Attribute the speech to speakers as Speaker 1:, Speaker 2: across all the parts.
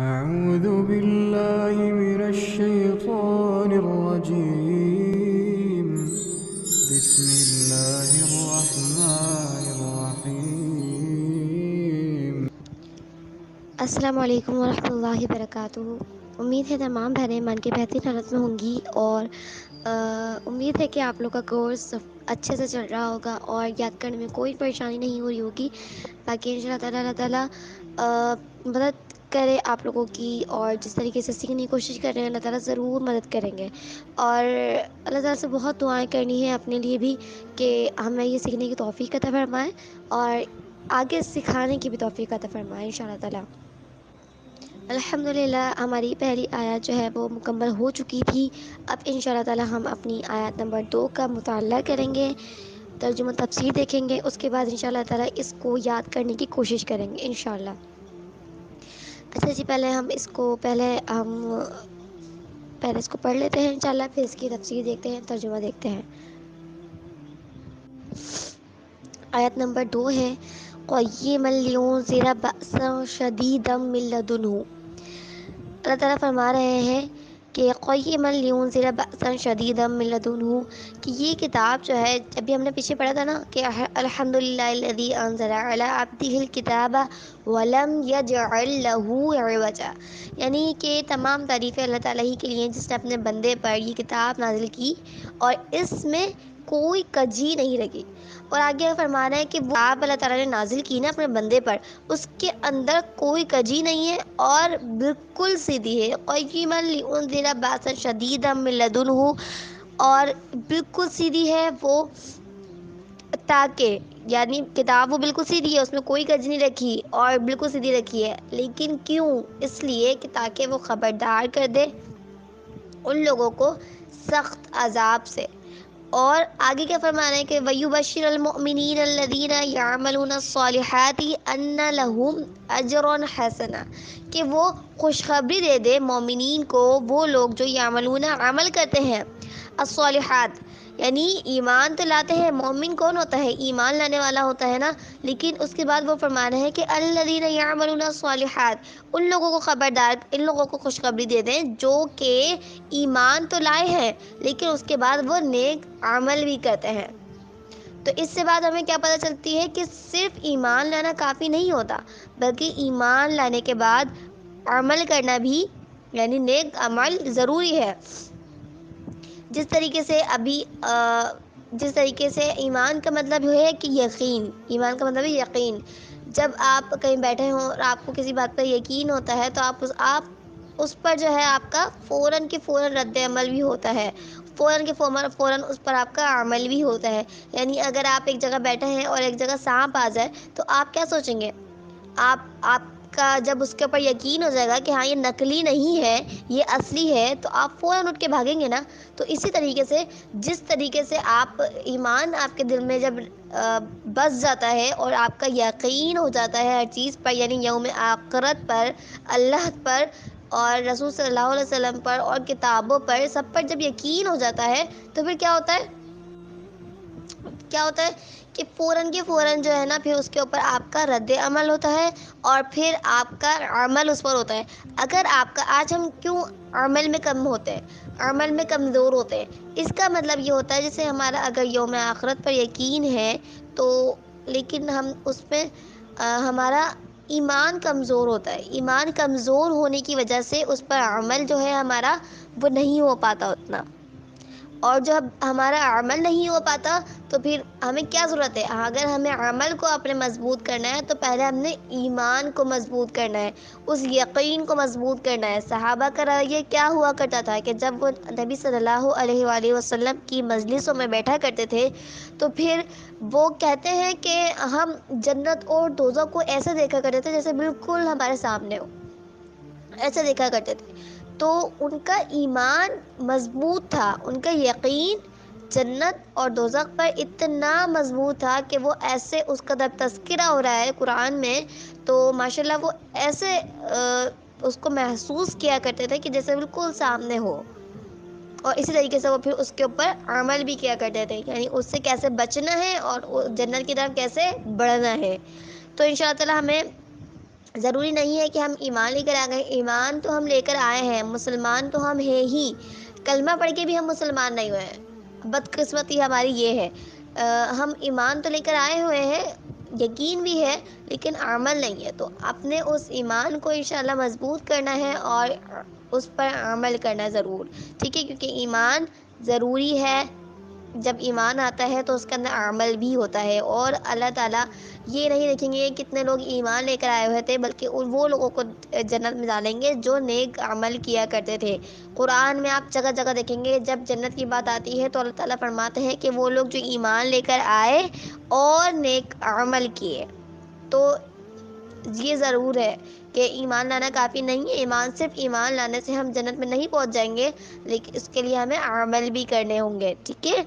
Speaker 1: أعوذ بالله من الشيطان الرجيم. بسم الله الرحمن الرحيم.
Speaker 2: السلام علیکم ورحمۃ اللہ وبرکاتہ۔ امید ہے تمام بہنیں من کے بہترین حالت میں ہوں گی، اور امید ہے کہ آپ لوگ کا کورس اچھے سے چل رہا ہوگا اور یاد کرنے میں کوئی پریشانی نہیں ہو رہی ہوگی۔ باقی ان شاء اللہ تعالیٰ مدد کرے آپ لوگوں کی، اور جس طریقے سے سیکھنے کی کوشش کر رہے ہیں اللہ تعالیٰ ضرور مدد کریں گے۔ اور اللہ تعالیٰ سے بہت دعائیں کرنی ہے اپنے لیے بھی کہ ہمیں یہ سیکھنے کی توفیق عطا فرمائے اور آگے سکھانے کی بھی توفیق عطا فرمائے ان شاء اللہ تعالیٰ۔ الحمدللہ ہماری پہلی آیت جو ہے وہ مکمل ہو چکی تھی۔ اب ان شاء اللہ تعالیٰ ہم اپنی آیت نمبر 2 کا مطالعہ کریں گے، ترجمہ تفسیر دیکھیں گے، اس کے بعد ان شاء اللہ تعالیٰ اس کو یاد کرنے کی کوشش کریں گے انشاءاللہ۔ اچھا جی، پہلے اس کو پڑھ لیتے ہیں انشاءاللہ، پھر اس کی تفسیر دیکھتے ہیں، ترجمہ دیکھتے ہیں۔ آیت نمبر 2 ہے قیما لینذر بأسا شدیدا من لدنہ۔ اللہ تعالیٰ فرما رہے ہیں کہ قیما لینذر بأسا شدیدا من لدنہ، کہ یہ کتاب جو ہے، ابھی ہم نے پیچھے پڑھا تھا نا کہ الحمدللہ الذی انزل علی عبدہ الکتاب ولم یجعل لہ عوجا، یعنی کہ تمام تعریفیں اللہ تعالیٰ ہی کے لیے جس نے اپنے بندے پر یہ کتاب نازل کی اور اس میں کوئی کجی نہیں لگی۔ اور آگے فرما رہا ہے کہ وہ آپ اللہ تعالیٰ نے نازل کی نا اپنے بندے پر، اس کے اندر کوئی کجی نہیں ہے اور بالکل سیدھی ہے۔ قیما لینذر بأسا شدیدا من لدنہ، اور بالکل سیدھی ہے وہ، تاکہ یعنی کتاب وہ بالکل سیدھی ہے، اس میں کوئی کج نہیں رکھی اور بالکل سیدھی رکھی ہے، لیکن کیوں؟ اس لیے کہ تاکہ وہ خبردار کر دے ان لوگوں کو سخت عذاب سے۔ اور آگے کیا فرما رہے ہیں کہ وَيُبَشِّرَ الْمُؤْمِنِينَ الَّذِينَ يَعْمَلُونَ الصَّالِحَاتِ أَنَّ لَهُمْ أَجْرًا حَسَنًا، کہ وہ خوشخبری دے دے مومنین کو، وہ لوگ جو یعملون عمل کرتے ہیں الصالحات، یعنی ایمان تو لاتے ہیں۔ مومن کون ہوتا ہے؟ ایمان لانے والا ہوتا ہے نا، لیکن اس کے بعد وہ فرما رہے ہیں کہ الذین یعملون الصالحات، ان لوگوں کو خبردار، ان لوگوں کو خوشخبری دے دیں جو کہ ایمان تو لائے ہیں لیکن اس کے بعد وہ نیک عمل بھی کرتے ہیں۔ تو اس سے بعد ہمیں کیا پتہ چلتی ہے کہ صرف ایمان لانا کافی نہیں ہوتا، بلکہ ایمان لانے کے بعد عمل کرنا بھی، یعنی نیک عمل ضروری ہے۔ جس طریقے سے ایمان کا مطلب ہے کہ یقین، ایمان کا مطلب ہے یقین۔ جب آپ کہیں بیٹھے ہوں اور آپ کو کسی بات پر یقین ہوتا ہے تو آپ اس پر جو ہے آپ کا فوراً رد عمل بھی ہوتا ہے، فوراً اس پر آپ کا عمل بھی ہوتا ہے۔ یعنی اگر آپ ایک جگہ بیٹھے ہیں اور ایک جگہ سانپ آ جائے تو آپ کیا سوچیں گے؟ آپ کا جب اس کے اوپر یقین ہو جائے گا کہ ہاں یہ نقلی نہیں ہے، یہ اصلی ہے، تو آپ فوراً اٹھ کے بھاگیں گے نا۔ تو اسی طریقے سے جس طریقے سے ایمان آپ کے دل میں جب بس جاتا ہے اور آپ کا یقین ہو جاتا ہے ہر چیز پر، یعنی یوم آخرت پر، اللہ پر اور رسول صلی اللہ علیہ وسلم پر اور کتابوں پر، سب پر جب یقین ہو جاتا ہے تو پھر کیا ہوتا ہے کہ فوراً جو ہے نا، پھر اس کے اوپر آپ کا رد عمل ہوتا ہے اور پھر آپ کا عمل اس پر ہوتا ہے۔ اگر آپ کا آج ہم کیوں عمل میں کم ہوتے ہیں، عمل میں کمزور ہوتے ہیں؟ اس کا مطلب یہ ہوتا ہے جیسے ہمارا اگر یوم آخرت پر یقین ہے تو، لیکن ہم اس میں ہمارا ایمان کمزور ہوتا ہے، ایمان کمزور ہونے کی وجہ سے اس پر عمل جو ہے ہمارا وہ نہیں ہو پاتا اتنا۔ اور جب ہمارا عمل نہیں ہو پاتا تو پھر ہمیں کیا ضرورت ہے؟ اگر ہمیں عمل کو اپنے مضبوط کرنا ہے تو پہلے ہم نے ایمان کو مضبوط کرنا ہے، اس یقین کو مضبوط کرنا ہے۔ صحابہ کا رویہ کیا ہوا کرتا تھا کہ جب وہ نبی صلی اللہ علیہ وآلہ وسلم کی مجلسوں میں بیٹھا کرتے تھے تو پھر وہ کہتے ہیں کہ ہم جنت اور دوزخ کو ایسے دیکھا کرتے تھے جیسے بالکل ہمارے سامنے ہو، ایسے دیکھا کرتے تھے۔ تو ان کا ایمان مضبوط تھا، ان کا یقین جنت اور دوزخ پر اتنا مضبوط تھا کہ وہ ایسے، اس کا جب تذکرہ ہو رہا ہے قرآن میں تو ماشاءاللہ وہ ایسے اس کو محسوس کیا کرتے تھے کہ جیسے بالکل سامنے ہو، اور اسی طریقے سے وہ پھر اس کے اوپر عمل بھی کیا کرتے تھے، یعنی اس سے کیسے بچنا ہے اور جنت کی طرف کیسے بڑھنا ہے۔ تو انشاءاللہ ہمیں ضروری نہیں ہے کہ ہم ایمان لے کر آ گئے، ایمان تو ہم لے کر آئے ہیں، مسلمان تو ہم ہیں ہی، کلمہ پڑھ کے بھی ہم مسلمان نہیں ہوئے ہیں، بدقسمتی ہماری یہ ہے۔ ہم ایمان تو لے کر آئے ہوئے ہیں، یقین بھی ہے، لیکن عمل نہیں ہے، تو اپنے اس ایمان کو انشاءاللہ مضبوط کرنا ہے اور اس پر عمل کرنا ضرور، ٹھیک ہے، کیونکہ ایمان ضروری ہے۔ جب ایمان آتا ہے تو اس کے اندر عمل بھی ہوتا ہے، اور اللہ تعالیٰ یہ نہیں دیکھیں گے کتنے لوگ ایمان لے کر آئے ہوئے تھے، بلکہ وہ لوگوں کو جنت میں ڈالیں گے جو نیک عمل کیا کرتے تھے۔ قرآن میں آپ جگہ جگہ دیکھیں گے جب جنت کی بات آتی ہے تو اللہ تعالیٰ فرماتے ہیں کہ وہ لوگ جو ایمان لے کر آئے اور نیک عمل کیے۔ تو یہ ضرور ہے کہ ایمان لانا کافی نہیں ہے، صرف ایمان لانے سے ہم جنت میں نہیں پہنچ جائیں گے، لیکن اس کے لیے ہمیں عمل بھی کرنے ہوں گے، ٹھیک ہے۔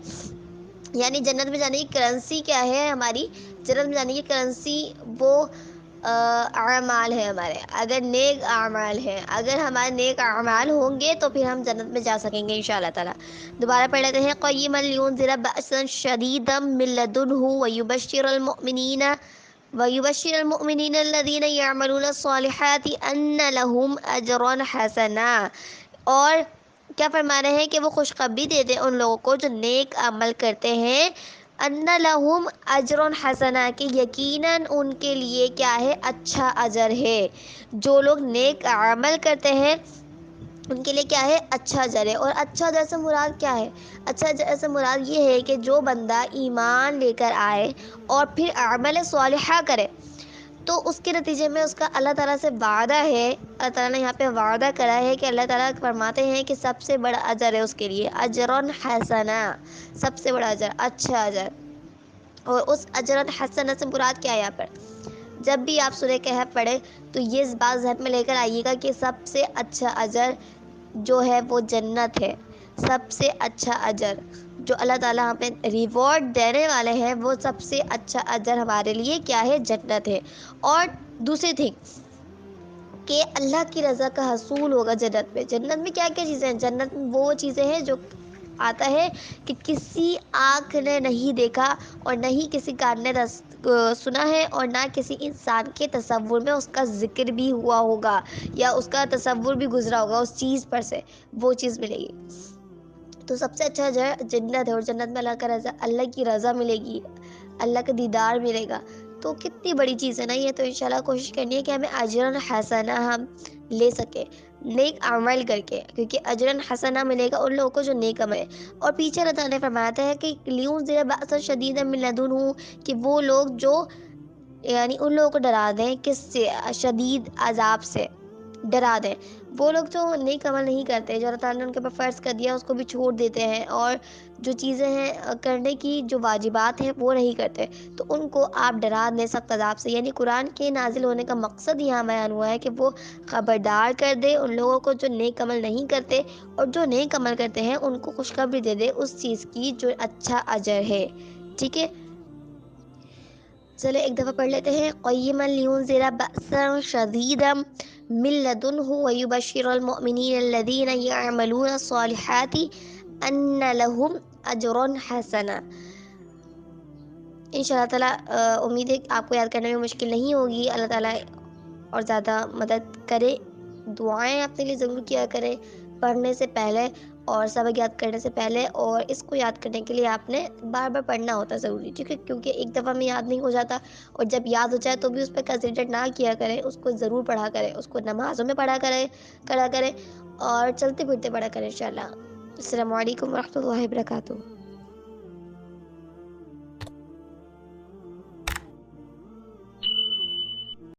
Speaker 2: یعنی جنت میں جانے کی کرنسی کیا ہے ہماری؟ جنت میں جانے کی کرنسی وہ اعمال ہے ہمارے، اگر نیک اعمال ہیں، اگر ہمارے نیک اعمال ہوں گے تو پھر ہم جنت میں جا سکیں گے انشاءاللہ تعالیٰ۔ دوبارہ پڑھ لیتے ہیں، قیما لینذر بأسا شدیدا من لدنہ ویبشر المؤمنین الذین یعملون الصالحات ان لہم اجرا حسنا، اور کیا فرما رہے ہیں کہ وہ خوشخبری دیتے ان لوگوں کو جو نیک عمل کرتے ہیں، ان لہم اجر حسنا، کہ یقیناً ان کے لیے کیا ہے؟ اچھا اجر ہے۔ جو لوگ نیک عمل کرتے ہیں ان کے لیے کیا ہے؟ اچھا اجر ہے۔ اور اچھا اجر سے مراد کیا ہے؟ اچھا اجر سے مراد یہ ہے کہ جو بندہ ایمان لے کر آئے اور پھر عمل صالحہ کرے تو اس کے نتیجے میں اس کا اللہ تعالیٰ سے وعدہ ہے، اللہ تعالیٰ نے یہاں پہ وعدہ کرا ہے کہ اللہ تعالیٰ فرماتے ہیں کہ سب سے بڑا اجر ہے اس کے لیے، اجرن حسنا، سب سے بڑا اجر، اچھا اجر۔ اور اس اجرن حسنا سے مراد کیا ہے یہاں پر؟ جب بھی آپ سورہ کہف پڑھیں تو یہ بات ذہن میں لے کر آئیے گا کہ سب سے اچھا اجر جو ہے وہ جنت ہے، سب سے اچھا اجر جو اللہ تعالیٰ ہمیں ریوارڈ دینے والے ہیں، وہ سب سے اچھا اجر ہمارے لیے کیا ہے؟ جنت ہے۔ اور دوسری تھنگ کہ اللہ کی رضا کا حصول ہوگا جنت میں۔ جنت میں کیا کیا چیزیں ہیں؟ جنت میں وہ چیزیں ہیں جو آتا ہے کہ کسی آنکھ نے نہیں دیکھا اور نہ ہی کسی کان نے سنا ہے، اور نہ کسی انسان کے تصور میں اس کا ذکر بھی ہوا ہوگا یا اس کا تصور بھی گزرا ہوگا اس چیز پر سے، وہ چیز ملے گی۔ تو سب سے اچھا جنت ہے، اور جنت میں اللہ کی رضا ملے گی، اللہ کا دیدار ملے گا، تو کتنی بڑی چیز ہے نا یہ۔ تو انشاءاللہ کوشش کرنی ہے کہ ہمیں اجرن حسنہ ہم لے سکیں نیک عمل کر کے، کیونکہ اجرن حسنہ ملے گا ان لوگوں کو جو نیک عمل ہے۔ اور پیچھے اللہ تعالیٰ نے فرمایا ہے کہ لیونذر بأسا شدیدا من لدنہ، کہ وہ لوگ جو یعنی ان لوگوں کو ڈرا دیں، کس سے؟ شدید عذاب سے ڈرا دیں۔ وہ لوگ جو نیک عمل نہیں کرتے، جو اللہ تعالیٰ نے ان کے اوپر فرض کر دیا اس کو بھی چھوڑ دیتے ہیں، اور جو چیزیں ہیں کرنے کی جو واجبات ہیں وہ نہیں کرتے، تو ان کو آپ ڈرا دیں سخت عذاب سے۔ یعنی قرآن کے نازل ہونے کا مقصد یہاں بیان ہوا ہے کہ وہ خبردار کر دے ان لوگوں کو جو نیک عمل نہیں کرتے، اور جو نیک عمل کرتے ہیں ان کو خوشخبری دے دے اس چیز کی جو اچھا اجر ہے، ٹھیک ہے۔ چلے ایک دفعہ پڑھ لیتے ہیں، قیما لینذر بأسا شدیدا من لدنہ ویبشر المؤمنین الذین یعملون الصالحات ان لہم اجرا حسنا۔ انشاءاللہ تعالیٰ امید ہے کہ آپ کو یاد کرنے میں مشکل نہیں ہوگی، اللہ تعالیٰ اور زیادہ مدد کرے۔ دعائیں اپنے لیے ضرور کیا کریں پڑھنے سے پہلے اور سبق یاد کرنے سے پہلے، اور اس کو یاد کرنے کے لیے آپ نے بار بار پڑھنا ہوتا ہے ضروری، ٹھیک ہے، کیونکہ ایک دفعہ میں یاد نہیں ہو جاتا، اور جب یاد ہو جائے تو بھی اس پہ کنسنٹریٹ نہ کیا کریں، اس کو ضرور پڑھا کریں، اس کو نمازوں میں پڑھا کریں اور چلتے پھرتے پڑھا کریں انشاءاللہ۔ السلام علیکم ورحمۃ اللہ وبرکاتہ۔